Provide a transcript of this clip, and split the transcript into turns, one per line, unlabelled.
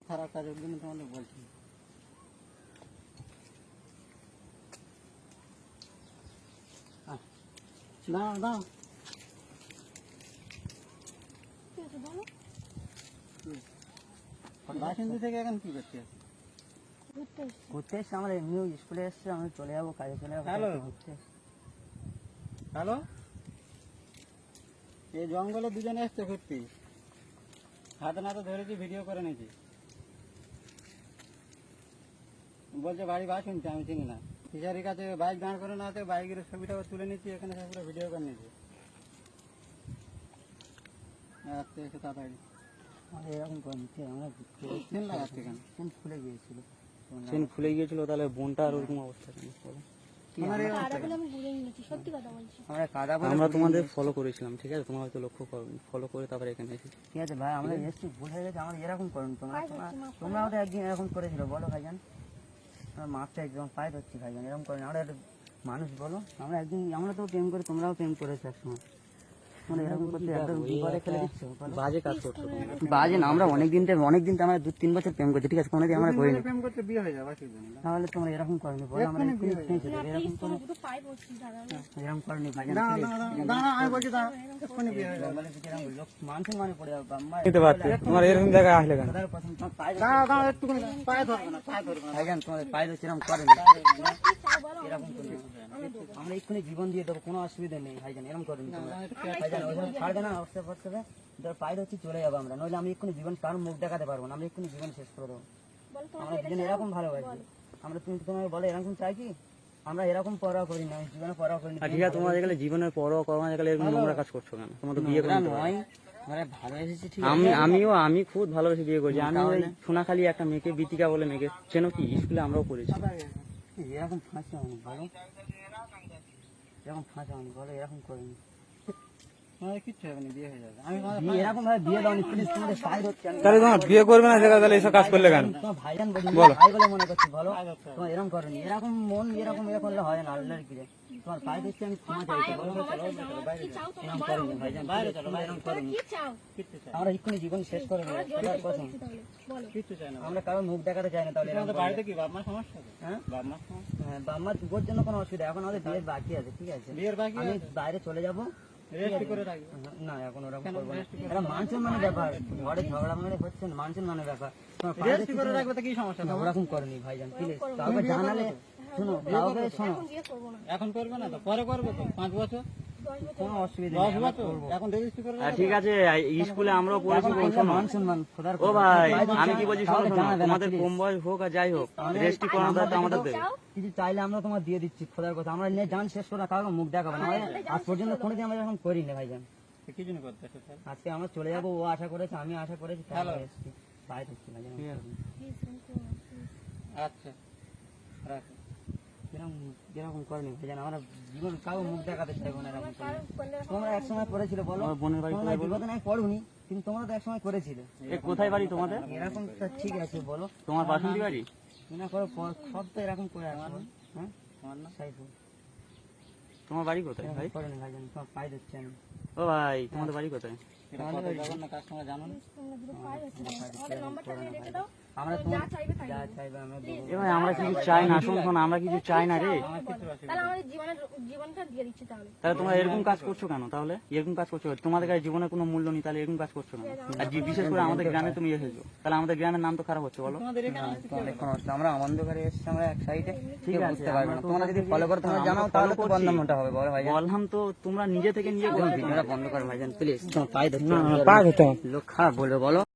খারাপ কাজের জন্য তোমাদের বলছি। দাও দাও বাসন্তী থেকে এখন কি করতে
ঘুরতে এসছি, আমরা এমনিও স্কুলে এসছি, আমি চলে যাবো কাজে, চলে যাবো
হ্যালো
ঘুরতে।
হ্যালো, এই জঙ্গলে দুজনে এসছে ঘুরতে, হাতে নাতে ধরেছি, ভিডিও করে নিয়েছি। বলছে বাড়ি বাসন্তী, আমি চিনি না। ফিশারির কাছে বাইক দাঁড় করে না, বাইকের ছবিটা তুলে নিচ্ছি, এখানে পুরো ভিডিও করে নিয়েছি। আচ্ছা এসে তাড়াতাড়ি
এরকম করছি আমরা
চেন লাগাচ্ছে কেন?
চেন খুলে গিয়েছিল।
চেন খুলে গিয়েছিল, তাহলে বোনটা আর ওরকম অবস্থা কেন? আমরা তোমাদের ফলো করেছিলাম, ঠিক আছে? তোমরা হয়তো লক্ষ্য করো, ফলো করে তারপরে এখানে এসেছি।
ঠিক আছে ভাই, আমরা এসছি, ভুল হয়ে গেছে, আমরা এরকম করুন। তোমরা তো একদিন এরকম করেছিল, বলো ভাইজান, আমরা মাপটা একদম পায়ে ধরছি ভাইজান, এরকম করেন। আমরা একটা মানুষ, বলো, আমরা একদিন, আমরা তো প্রেম করি, তোমরাও প্রেম করেছো একসময়, মানে এরকম করতে একদম বিপদে ফেলে দিচ্ছ।
বাজে কাজ করছো।
বাজে না, আমরা অনেকদিন আমরা 2-3 বছর প্রেম করছি, ঠিক আছে? কোনোদিন আমরা করিনি,
প্রেম করতে বিয়ে হয়ে যাবে,
তাহলে তোমরা এরকম করনি, বলো, আমরা এরকম করনি ভাইজান। মানুষের মানে পড়ে যাবে,
তোমার এরকম জায়গায় আসলে কেন?
ভাইজান তোমাদের পায়ে ধরছি, এরকম করেন, এরকম করি আমরা এক্ষুনি জীবন দিয়ে দেবো, কোনো অসুবিধা নেই ভাইজান, এরকম করেন ভাইজান। ওইভাবে ছাড়বে না, অবস্থা পড়তে ধর পায়ে ধরছি, চলে যাবো আমরা, নইলে আমি এক্ষুনি জীবন কারোর মুখ দেখাতে পারবো না, আমরা এক্ষুনি জীবন শেষ করে দেবো। আমরা দুজন এরকম ভালোবাসি, আমরা তুমি তোমাকে বলো এরকম চাই কি? আমরা এরকম পরোয়া করি না, জীবনে পরোয়া করি না।
ঠিক আছে, তোমরা যেগুলো জীবনের পরোয়া করো না, যেগুলো এরকম নোংরা কাজ করছো কেন? তোমার তো বিয়ে করে
নয়, আমরা ভালোবেসেছি, ঠিক
আমি খুব ভালোবেসে বিয়ে করছি। আমি ওই সোনাখালি একটা মেয়েকে, বিতিকা বলে মেয়েকে চেনো কি? স্কুলে আমরাও পড়েছি।
এরকম ফাঁসি হয়নি, বলো, এরকম ফাঁসি হয়নি, বলো, এরকম করিনি।
কিচ্ছু হবে না, বিয়ে হয়ে যাবে।
এরকম ভাবে বিয়ে দাও, প্লিজ, তোমাদের পায়ে ধরছি।
তাহলে তোমার বিয়ে করবে না, তাহলে এসব কাজ করলে কেন?
তোমার ভাইজান বলি, ভাই বলে মনে করছি, বলো, তোমার এরকম করনি, এরকম মন এরকম করলে হয় না, আল্লাহর কি রে। তোমার পায়ে ধরছি, আমি ক্ষমা চাইছি, বলো, এরকম করিনি ভাইজান, বাইরে চলো, এরকম করিনি। আমরা এক্ষুনি জীবন শেষ করে দেবো, সবার কথা।
কিচ্ছু চাই না,
আমরা কারো মুখ দেখাতে চাই না, তাহলে এরকম
বাড়িতে কি বাপ মা সমস্যা? হ্যাঁ, বাপ মা
বাপ মা তোর জন্য কোনো অসুবিধা, এখন আমাদের বিয়ের বাকি আছে, ঠিক আছে?
বিয়ের বাকি,
আমি বাইরে চলে যাবো,
রেস্ট করে রাখবো
না, এখন ওরকম করবো না, এটা মানসম্মানের মানে ব্যাপার, ঘরে ঝগড়া মানে হচ্ছে মানসম্মানের মানে ব্যাপার,
রেস্ট করে রাখবো, তো কি সমস্যা?
ওরকম করেনি ভাইজান, প্লিজ, কাউকে জানালে, শোনো, কাউকে শোনো,
এখন করবে না তো, পরে করবে তো, 5 বছর,
কোনো অসুবিধা
10
নেই,
বছর, এখন রেজিস্ট্রি করে রাখবো।
ঠিক আছে, স্কুলে আমরাও পড়েছি,
মান সম্মান খোদার
ও ভাই, আমি কি বলছি শোনো, তোমাদের কম বয়স হোক আর যাই হোক, রেজিস্ট্রি করানো দায়িত্ব আমাদের দেবে।
কিছু চাইলে আমরা তোমার দিয়ে দিচ্ছি, খোদার কথা, আমরা নিয়ে জান শেষ করে কাউকে মুখ দেখাবো না, আজ পর্যন্ত কোনোদিন আমরা এরকম করিনি ভাইজান।
কি জন্য করতে?
আজকে আমরা চলে যাবো, ও আশা করেছে, আমি আশা করেছি, এসেছি, বাইরে থাকছি ভাইজান।
আচ্ছা রাখো,
এরকম করেনি ভাইজান, আমরা জীবন কাউ মুখ দেখাতে চাইবো না, এরকম তোমরা একসময় করেছিলে, বলো,
বোনের বাড়ি
বিপদে নাই পড়ুনি, কিন্তু তোমরা তো একসময় করেছিলে।
কোথায় বাড়ি তোমাদের?
এরকম তো ঠিক আছে, বলো,
তোমার বাসন্তী বাড়ি?
না করো, সব তো এরকম করে আসবো, হ্যাঁ,
তোমার না,
সাইফুল।
তোমার বাড়ি কোথায় ভাই?
করেনি ভাইজান, তোমার পায়ে দিচ্ছি আমি।
ও ভাই, তোমাদের বাড়ি কোথায়?
এটা কত জঘন্য কাজ তোমরা জানো না?
আমরা তোমার যা চাইবে আমরা দেবো।
এ ভাই, আমরা কিছু চাই না, শোন, আমরা কিছু চাই না রে। তাহলে তোমরা এরকম কাজ করছো কেন? তাহলে এরকম কাজ করছো, তোমাদের কাছে জীবনের কোনো মূল্য নেই, তাহলে এরকম কাজ করছো না? আর বিশেষ করে আমাদের গ্রামে তুমি এসেছো, তাহলে আমাদের গ্রামের নাম তো খারাপ হচ্ছে, বলো।
আমরা অন্ধকারে এসেছি, আমরা এক সাইডে, ঠিক আছে, বুঝতে পারবে না। তোমরা যদি ফলো করো, তোমরা জানাও, তাহলে তো বন্ধনটা হবে, বলো ভাই।
বললাম তো, তোমরা নিজে থেকে নিজে
ভিডিওটা বন্ধ করো ভাইজান, প্লিজ, তোমার পায়ে ধরতে, লোক খারাপ বলবে, বলো।